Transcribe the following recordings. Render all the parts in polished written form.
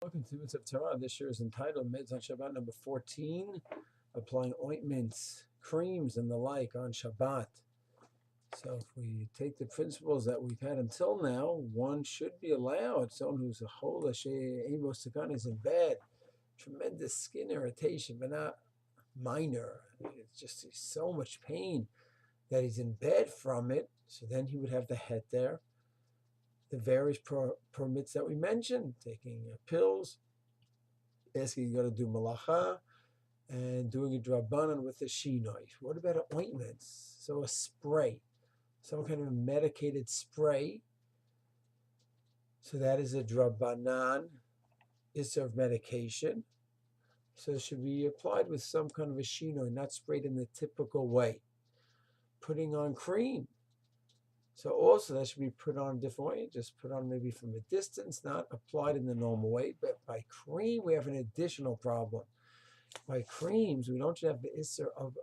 Welcome to Mitzvah Torah. This year is entitled Mitzvah on Shabbat number 14, applying ointments, creams, and the like on Shabbat. So if we take the principles that we've had until now, one should be allowed, someone who's a chola she'ein sakan is in bed, tremendous skin irritation, but not minor. It's just so much pain that he's in bed from it. So then he would have the het there. The various permits that we mentioned, taking pills, asking you got to do malacha, and doing a drabanan with a shinoi. What about ointments? So a spray, some kind of medicated spray. So that is a drabanan, is of medication. So it should be applied with some kind of a shinoi, not sprayed in the typical way. Putting on cream. So also that should be put on a different way, just put on maybe from a distance, not applied in the normal way. But by cream, we have an additional problem. By creams, we don't have the issur of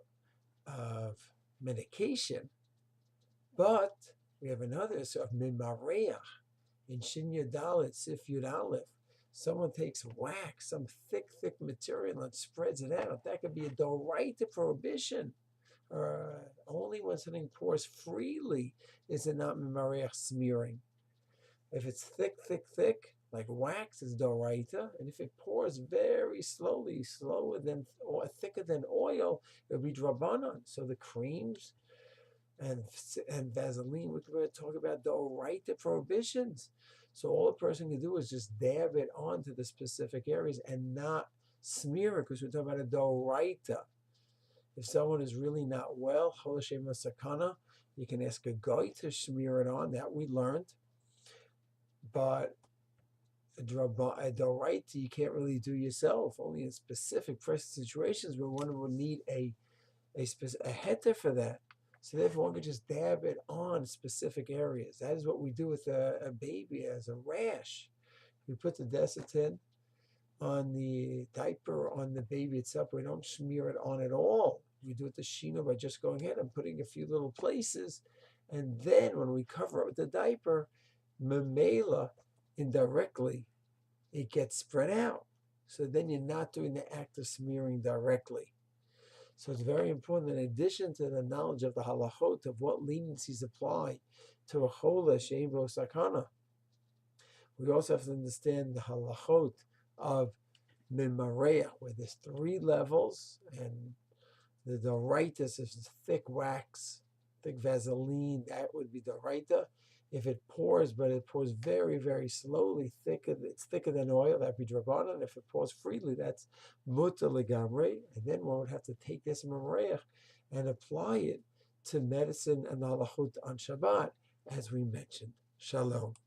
medication, but we have another issur of mimareach. In Shin Yud Dalet, Sif Yud Aleph, someone takes wax, some thick material, and spreads it out. That could be a doraita prohibition. Only when something pours freely is it not mimareach smearing. If it's thick, like wax is doraita, and if it pours very slowly, slower than or thicker than oil, it'll be drabanan. So the creams and Vaseline, we're going to talk about doraita prohibitions. So all a person can do is just dab it onto the specific areas and not smear it, because we're talking about a doraita. If someone is really not well, chol she'ein sakana, you can ask a guy to smear it on. That we learned. But a doraita you can't really do yourself, only in specific situations where one would need a heter for that. So therefore one could just dab it on specific areas. That is what we do with a baby as a rash. We put the Desitin on the diaper, on the baby itself. We don't smear it on at all. We do it the shino by just going ahead and putting a few little places. And then when we cover it with the diaper, memela, indirectly, it gets spread out. So then you're not doing the act of smearing directly. So it's very important, in addition to the knowledge of the halachot, of what leniencies apply to a chola she'ein bo sakana, we also have to understand the halachot of mimareach, where there's 3 levels, and the doraita is thick wax, thick Vaseline, that would be doraita. If it pours, but it pours very, very slowly, it's thicker than oil, that'd be drabanan. If it pours freely, that's mutar legamrei. And then one would have to take this mimareach and apply it to medicine and halachot on Shabbat, as we mentioned. Shalom.